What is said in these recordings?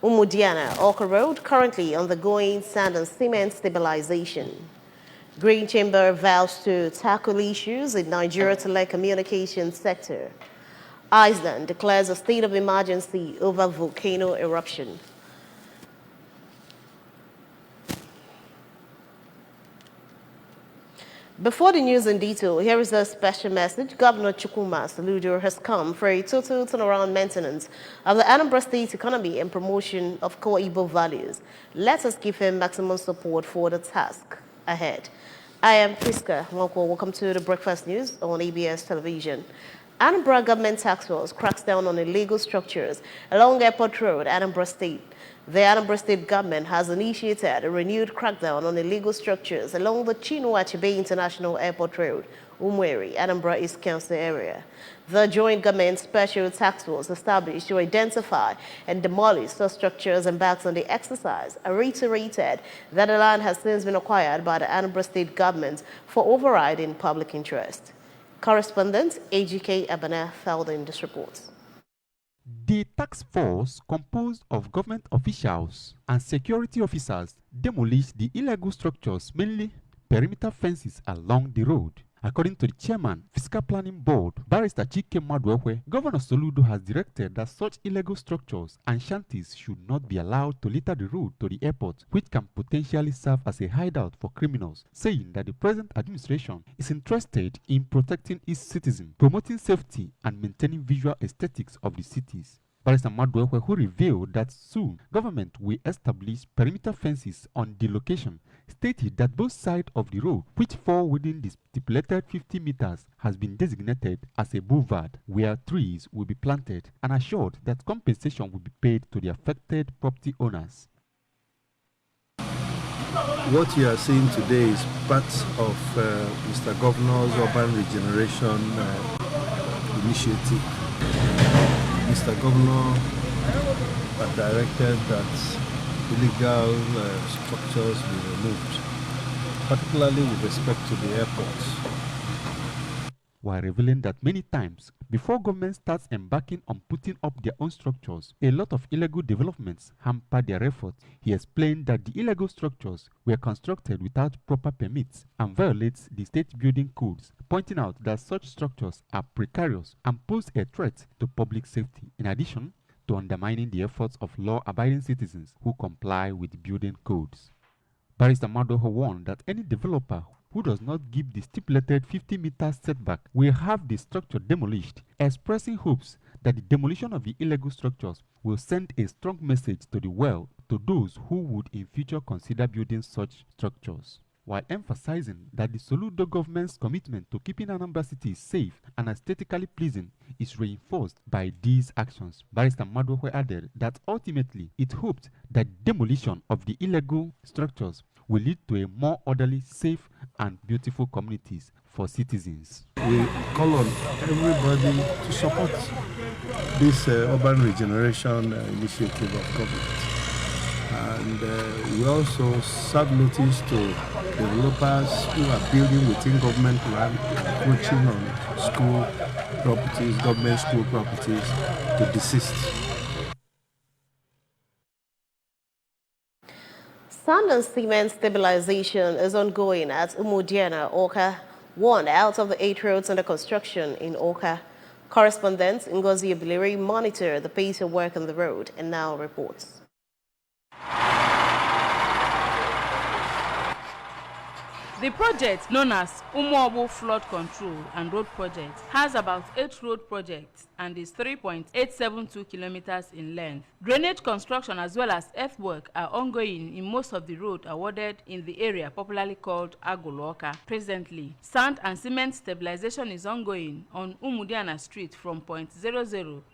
Umudiana, Orca Road, currently undergoing sand and cement stabilization. Green Chamber vows to tackle issues in Nigeria's telecommunications sector. Iceland declares a state of emergency over volcano eruption. Before the news in detail, here is a special message. Governor Chukwuma Soludo has come for a total turnaround maintenance of the Anambra State economy and promotion of core Igbo values. Let us give him maximum support for the task ahead. I am Priska Mwako. Welcome to the Breakfast News on ABS Television. Anambra Government Task Force cracks down on illegal structures along Airport Road, Anambra State. The Anambra State government has initiated a renewed crackdown on illegal structures along the Chinua Achebe International Airport Road, Umweri, Anambra East Council area. The Joint Government Special Task Force established to identify and demolish such structures embarked on the exercise reiterated that the land has since been acquired by the Anambra State government for overriding public interest. Correspondent AGK Abana filed in this report. The task force, composed of government officials and security officers, demolished the illegal structures, mainly perimeter fences along the road. According to the chairman, Fiscal Planning Board, Barrister Chike Madwewe, Governor Soludo has directed that such illegal structures and shanties should not be allowed to litter the road to the airport, which can potentially serve as a hideout for criminals, saying that the present administration is interested in protecting its citizens, promoting safety, and maintaining visual aesthetics of the cities. Barrister Madwewe, who revealed that soon government will establish perimeter fences on the location, stated that both sides of the road, which fall within the stipulated 50 meters, has been designated as a boulevard where trees will be planted, and assured that compensation will be paid to the affected property owners. What you are seeing today is part of Mr. Governor's urban regeneration initiative. Mr. Governor had directed that illegal structures be removed, particularly with respect to the airports. While revealing that many times, before government starts embarking on putting up their own structures, a lot of illegal developments hamper their efforts. He explained that the illegal structures were constructed without proper permits and violates the state building codes, pointing out that such structures are precarious and pose a threat to public safety, in addition to undermining the efforts of law-abiding citizens who comply with building codes. Barrister Madoho warned that any developer who does not give the stipulated 50 meters setback will have the structure demolished, expressing hopes that the demolition of the illegal structures will send a strong message to the world to those who would in future consider building such structures, while emphasizing that the Soludo government's commitment to keeping Anambra City safe and aesthetically pleasing is reinforced by these actions. Barrister Madwewe added that ultimately it hoped that demolition of the illegal structures will lead to a more orderly, safe, and beautiful communities for citizens. We call on everybody to support this urban regeneration initiative of government. And we also serve notice to developers who are building within government land, coaching on school properties, government school properties, to desist. Sand and cement stabilization is ongoing at Umudiana, Orca, one out of the 8 roads under construction in Orca. Correspondent Ngozi Obiliri monitored the pace of work on the road and now reports. The project, known as Umuobu Flood Control and Road Project, has about 8 road projects and is 3.872 kilometers in length. Drainage construction as well as earthwork are ongoing in most of the road awarded in the area popularly called Agoloka. Presently, sand and cement stabilization is ongoing on Umudiana Street from point 00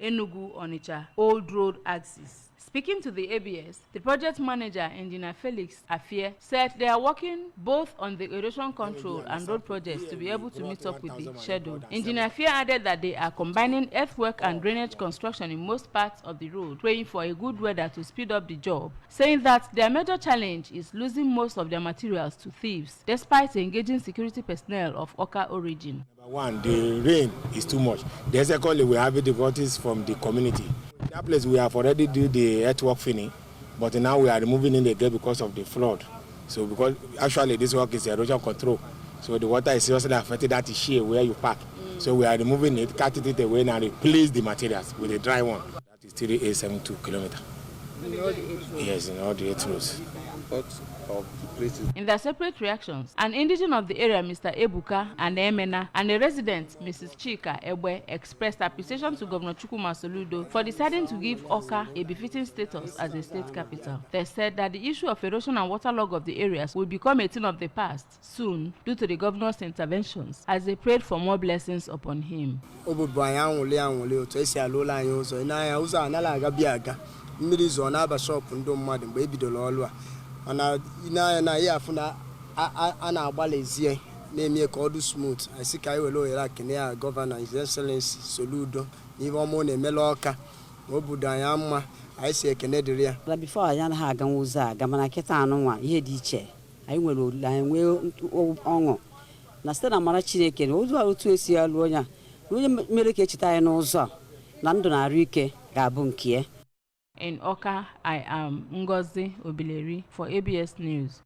Enugu Onitsha Old Road axis. Speaking to the ABS, the project manager, Engineer Felix Afie, said they are working both on the erosion control and road projects to be able to meet up with the schedule. Engineer Afie added that they are combining earthwork and drainage construction in most parts of the road, praying for a good weather to speed up the job, saying that their major challenge is losing most of their materials to thieves, despite engaging security personnel of Oka origin. Number one, the rain is too much. The secondly, we have difficulties from the community. That place we have already did the earthwork finish, but now we are removing in the gate because of the flood. So because actually this work is erosion control. So the water is seriously affected that issue where you park. So we are removing it, cutting it away and replace the materials with a dry one. That is 3872 kilometers. In all the 8 roads? Yes, in all the 8 roads. In their separate reactions, an indigene of the area, Mr. Ebuka and Emena, and a resident, Mrs. Chika Ebwe, expressed appreciation to Governor Chukwuma Soludo for deciding to give Awka a befitting status as a state capital. They said that the issue of erosion and waterlog of the areas will become a thing of the past soon due to the governor's interventions, as they prayed for more blessings upon him. Ana ina ya funa ana agbalezie na-eme ka ọ dị smooth. I see ka iwelo era kene governor His Excellency Soludo n'ihe ọmụ na-emela Awka obodo anyị mma anyị si ekene dịrị ya. Before anyị ha aga ụzọ aga mana kịta anụnwa ihe dị iche anyị nwere anyị ọṅụ na site na mara Chineke na otu esi alụ onye mere ka echeta anyị n'ụzọ na ndụ na arụ ike ga-abụ nke ya. In Awka, I am Ngozi Obileri for ABS News.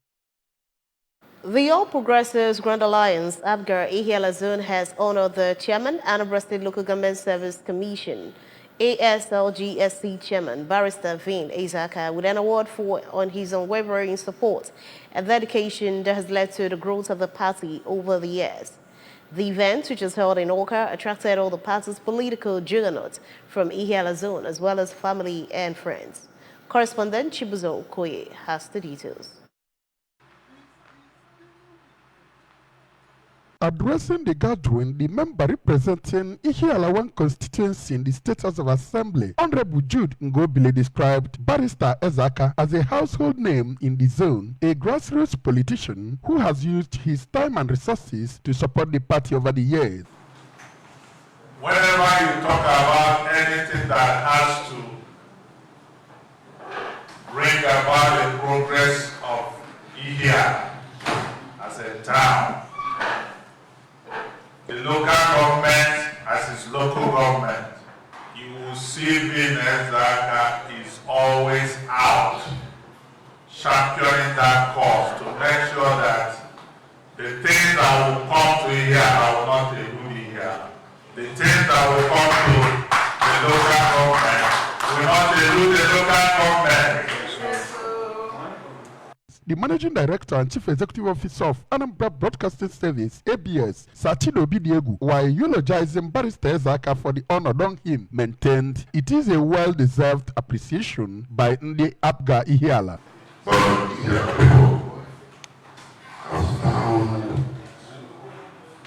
The All Progressives Grand Alliance, Abgar Ihiala Zone, has honored the chairman, Anambra State Local Government Service Commission, ASLGSC chairman, Barrister Vin Ezaka, with an award on his unwavering support and dedication that has led to the growth of the party over the years. The event, which was held in Awka, attracted all the party's political juggernauts from Ihiala Zone, as well as family and friends. Correspondent Chibuzo Okoye has the details. Addressing the gathering, the member representing Ihiala 1 constituency in the State House of Assembly, Honorable Jude Ngobile, described Barrister Ezaka as a household name in the zone, a grassroots politician who has used his time and resources to support the party over the years. Whenever you talk about anything that has to bring about the progress of Ihiala as a town, the local government as its local government, you will see Vin Ezaka is always out championing that cause to make sure that the things that will come to Ihiala will not elude Ihiala. The things that will come to the local government will not elude the local government. The Managing Director and Chief Executive Officer of Anambra Broadcasting Service, ABS, Sachino Bidiegu, while eulogizing Barrister Ezaka for the honor done him, maintained it is a well-deserved appreciation by Ndi Abgar Ihiala. People have found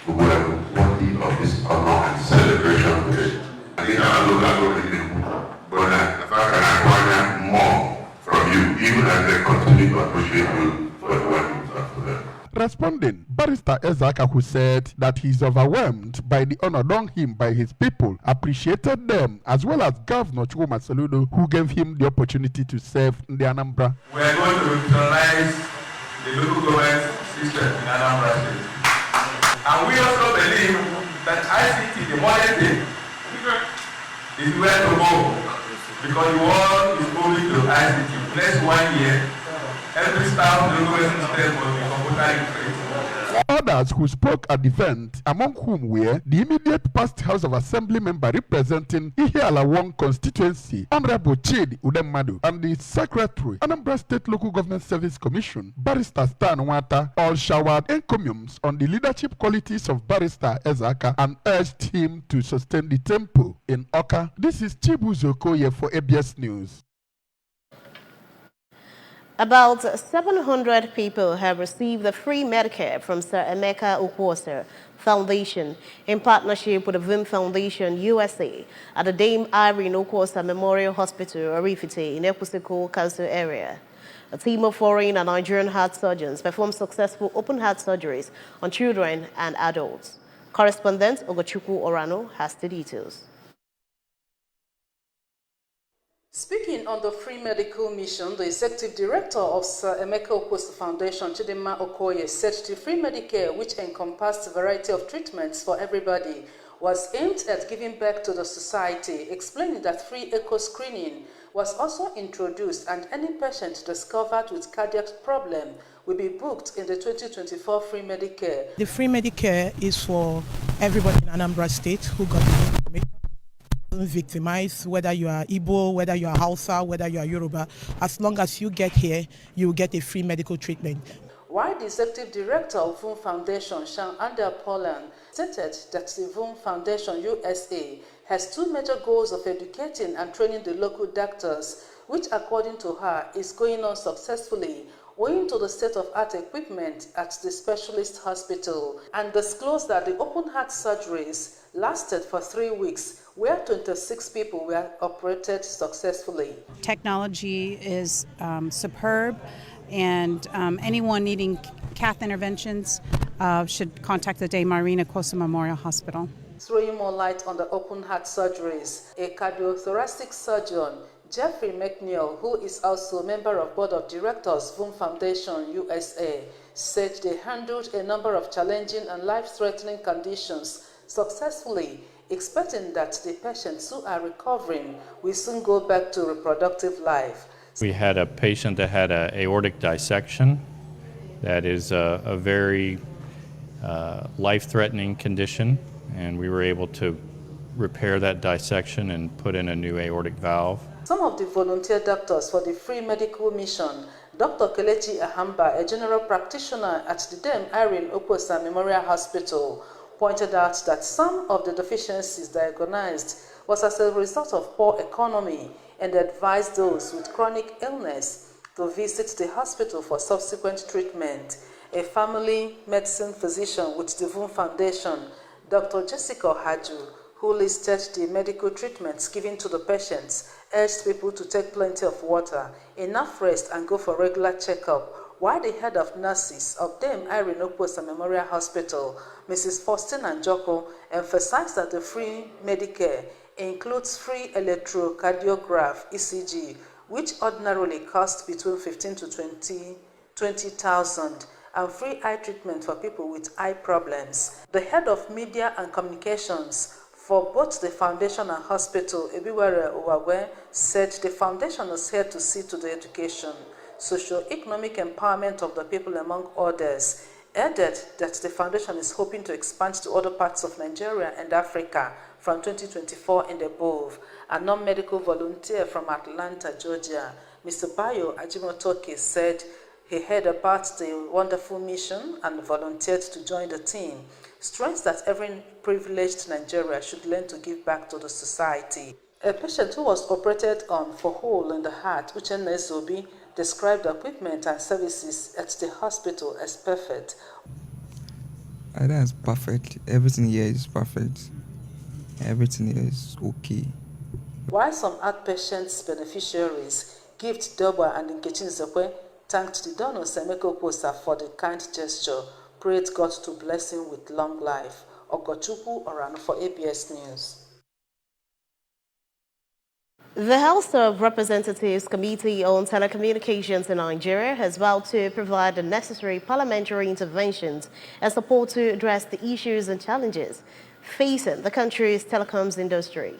well worthy of this honor and celebration today. I think our local government, but if I can acquire more from you, even as they continue to appreciate you for the work you've done for them. Responding, Barrister Ezaka, who said that he is overwhelmed by the honor done him by his people, appreciated them, as well as Governor Chukwuma Soludo, who gave him the opportunity to serve in the Anambra. We are going to utilize the local government system in Anambra State. And we also believe that ICT, the modern day, is where to go. Because the world is moving to ICT. Next 1 year, every staff in the government system will be computer literate. Others who spoke at the event, among whom were the immediate past House of Assembly member representing Ihiala 1 constituency, Honorable Chidi Udemmadu, and the Secretary, Anambra State Local Government Service Commission, Barrister Stan Nwata, all showered encomiums on the leadership qualities of Barrister Ezaka and urged him to sustain the tempo in Awka. This is Chibuzo Okoye for ABS News. About 700 people have received the free Medicare from Sir Emeka Okwosa Foundation in partnership with the Vim Foundation USA at the Dame Irene Okwosa Memorial Hospital, Orifite, in Ekwusiko Council area. A team of foreign and Nigerian heart surgeons performed successful open heart surgeries on children and adults. Correspondent Ogochukwu Orano has the details. Speaking on the free medical mission, the executive director of Sir Emeka Okwosa Foundation, Chidinma Okoye, said the free Medicare, which encompassed a variety of treatments for everybody, was aimed at giving back to the society, explaining that free echo screening was also introduced and any patient discovered with cardiac problem will be booked in the 2024 free Medicare. The free Medicare is for everybody in Anambra State who got victimized, whether you are Igbo, whether you are Hausa, whether you are Yoruba. As long as you get here, you will get a free medical treatment. While the Executive Director of VUM Foundation, Sean Ander Poland, stated that the VUM Foundation USA has two major goals of educating and training the local doctors, which according to her is going on successfully owing to the state-of-art equipment at the specialist hospital, and disclosed that the open heart surgeries lasted for 3 weeks, where 26 people were operated successfully. Technology is superb, and anyone needing cath interventions should contact the Dame Irene Acosta Memorial Hospital. Throwing more light on the open heart surgeries, a cardiothoracic surgeon, Jeffrey McNeil, who is also a member of Board of Directors, VUM Foundation USA, said they handled a number of challenging and life-threatening conditions successfully, expecting that the patients who are recovering will soon go back to reproductive life. We had a patient that had an aortic dissection. That is a very life-threatening condition, and we were able to repair that dissection and put in a new aortic valve. Some of the volunteer doctors for the free medical mission, Dr. Kelechi Ahamba, a general practitioner at the Dame Irene Oposa Memorial Hospital, pointed out that some of the deficiencies diagnosed was as a result of poor economy and advised those with chronic illness to visit the hospital for subsequent treatment. A family medicine physician with the VUM Foundation, Dr. Jessica Haju, who listed the medical treatments given to the patients, urged people to take plenty of water, enough rest, and go for regular checkup, while the head of nurses of Dame Irene Oposa Memorial Hospital, Mrs. Faustina Njoko, emphasized that the free Medicare includes free electrocardiograph (ECG), which ordinarily costs between 15 to 20,000, and free eye treatment for people with eye problems. The head of media and communications for both the foundation and hospital, Ebiwere Uwagwe, said the foundation is here to see to the education, socio-economic empowerment of the people, among others. Added that the foundation is hoping to expand to other parts of Nigeria and Africa from 2024 and above. A non-medical volunteer from Atlanta, Georgia, Mr. Bayo Ajimotoke, said he heard about the wonderful mission and volunteered to join the team. Stressed that every privileged Nigeria should learn to give back to the society. A patient who was operated on for hole in the heart, Uchenna Zobi, described the equipment and services at the hospital as perfect. That's perfect. Everything here is perfect. Everything here is okay. While some outpatients beneficiaries, Gift Doba and Nkechi Nzekwe, thanked the donors Emeka Oposa for the kind gesture, prayed God to bless him with long life. Ogochukwu Orano for ABS News. The House of Representatives Committee on Telecommunications in Nigeria has vowed to provide the necessary parliamentary interventions and support to address the issues and challenges facing the country's telecoms industry.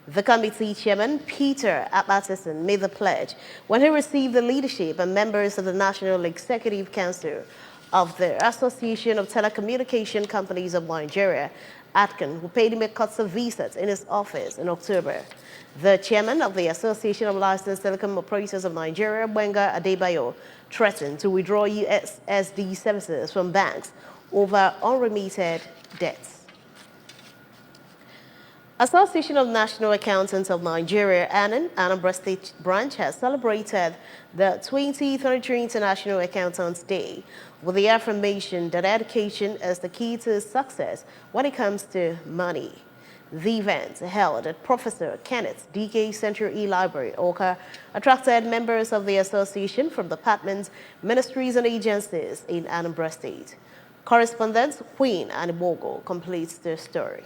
The committee chairman, Peter Akpatison, made the pledge when he received the leadership and members of the National Executive Council of the Association of Telecommunication Companies of Nigeria, ATCON, who paid him a courtesy visit in his office in October. The chairman of the Association of Licensed Telecom Operators of Nigeria, Benga Adebayo, threatened to withdraw USSD services from banks over unremitted debts. Association of National Accountants of Nigeria, Anambra State Branch, has celebrated the 2023 International Accountants Day with the affirmation that education is the key to success when it comes to money. The event, held at Professor Kenneth D.K. Central E-Library, Oka, attracted members of the association from departments, ministries, and agencies in Anambra State. Correspondent Queen Anibogo completes the story.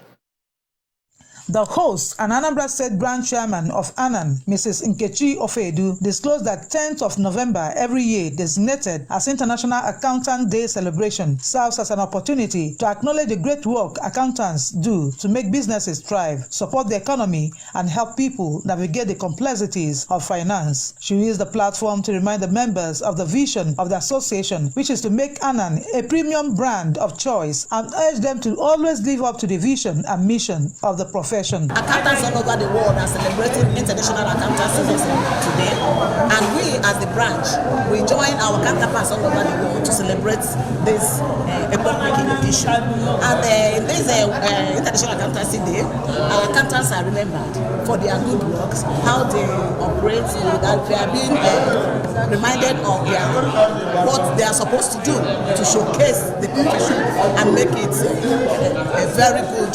The host and Anambra State Branch Chairman of ANAN, Mrs. Nkechi Ofedu, disclosed that 10th of November every year, designated as International Accountant Day celebration, serves as an opportunity to acknowledge the great work accountants do to make businesses thrive, support the economy, and help people navigate the complexities of finance. She used the platform to remind the members of the vision of the association, which is to make ANAN a premium brand of choice, and urge them to always live up to the vision and mission of the profession. Accountants all over the world are celebrating International Accountancy Day today, and we as the branch, we join our counterparts all over the world to celebrate this epoch-making occasion. And in this International Accountancy Day, our accountants are remembered for their good works, how they operate, that they are being reminded of what they are supposed to do to showcase the profession and make it a very good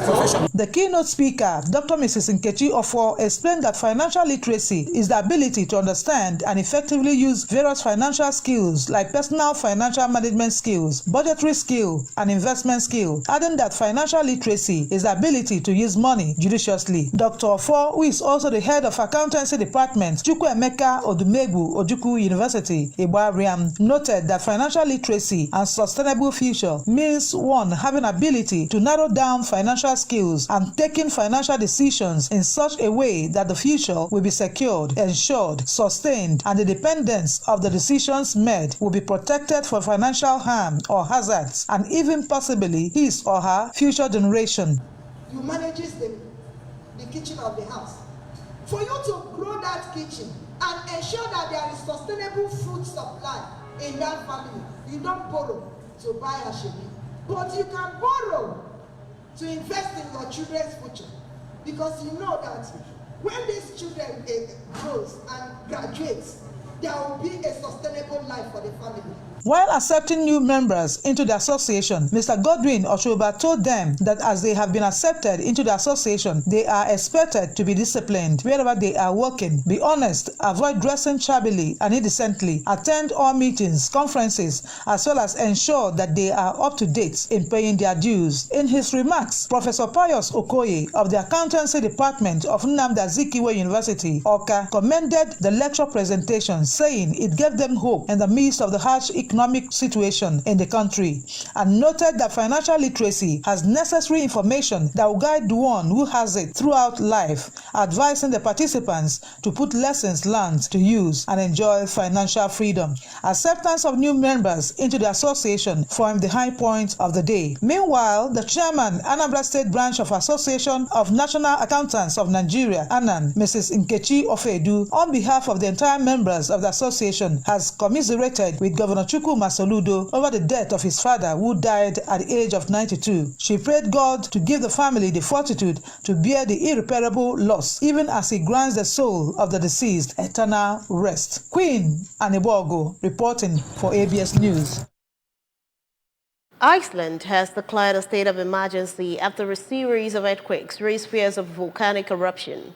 profession. The keynote speaker, Dr. Mrs. Nkechi Ofo, explained that financial literacy is the ability to understand and effectively use various financial skills like personal financial management skills, budgetary skill, and investment skill, adding that financial literacy is the ability to use money judiciously. Dr. Ofo, who is also the head of accountancy department, Chukwuemeka Odumegwu Ojukwu University, Igbariam, noted that financial literacy and sustainable future means one, having ability to narrow down financial skills and taking financial decisions in such a way that the future will be secured, ensured, sustained, and the dependence of the decisions made will be protected from financial harm or hazards, and even possibly his or her future generation. You manage the kitchen of the house. For you to grow that kitchen and ensure that there is sustainable food supply in that family, you don't borrow to buy a shemi, but you can borrow to invest in your children's future, because you know that when these children grows and graduates, there will be a sustainable life for the family. While accepting new members into the association, Mr. Godwin Oshoba told them that as they have been accepted into the association, they are expected to be disciplined wherever they are working, be honest, avoid dressing shabbily and indecently, attend all meetings, conferences, as well as ensure that they are up to date in paying their dues. In his remarks, Professor Pius Okoye of the Accountancy Department of Nnamdi Azikiwe University, Awka, commended the lecture presentation, saying it gave them hope in the midst of the harsh economic situation in the country, and noted that financial literacy has necessary information that will guide the one who has it throughout life, advising the participants to put lessons learned to use and enjoy financial freedom. Acceptance of new members into the association formed the high point of the day. Meanwhile, the chairman, Anambra State Branch of Association of National Accountants of Nigeria, ANAN, Mrs. Nkechi Ofedu, on behalf of the entire members of the association, has commiserated with Governor Chukwuma Soludo over the death of his father, who died at the age of 92. She prayed God to give the family the fortitude to bear the irreparable loss, even as he grants the soul of the deceased eternal rest. Queen Anibogo reporting for ABS News. Iceland has declared a state of emergency after a series of earthquakes raised fears of volcanic eruption.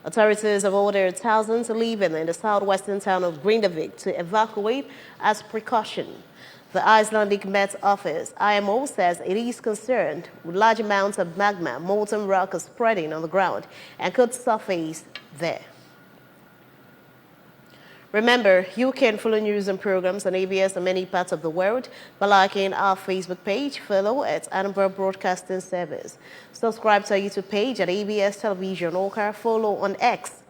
Authorities have ordered thousands living in the southwestern town of Grindavik to evacuate as precaution. The Icelandic Met Office, IMO, says it is concerned with large amounts of magma, molten rock spreading on the ground and could surface there. Remember, you can follow news and programs on ABS in many parts of the world by liking our Facebook page, follow at Annenberg Broadcasting Service. Subscribe to our YouTube page at ABS Television or follow on X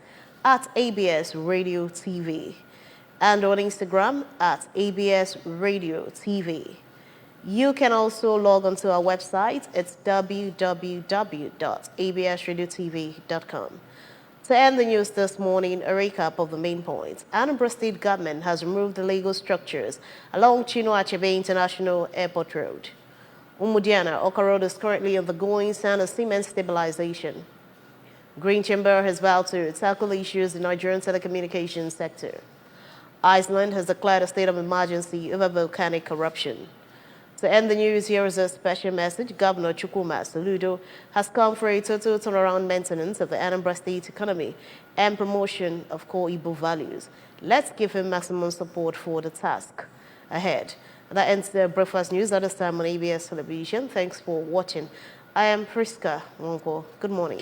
at ABS Radio TV and on Instagram at ABS Radio TV. You can also log on to our website. It's www.absradiotv.com. To end the news this morning, a recap of the main points. Anambra State government has removed the legal structures along Chinua Achebe International Airport Road. Umudiana, Oka Road is currently undergoing sand and cement stabilization. Green Chamber has vowed to tackle issues in the Nigerian telecommunications sector. Iceland has declared a state of emergency over volcanic eruption. To end the news, here is a special message. Governor Chukwuma Soludo has come for a total turnaround maintenance of the Anambra State economy and promotion of core Igbo values. Let's give him maximum support for the task ahead. That ends the breakfast news at this time on ABS Television. Thanks for watching. I am Priska Wonko. Good morning.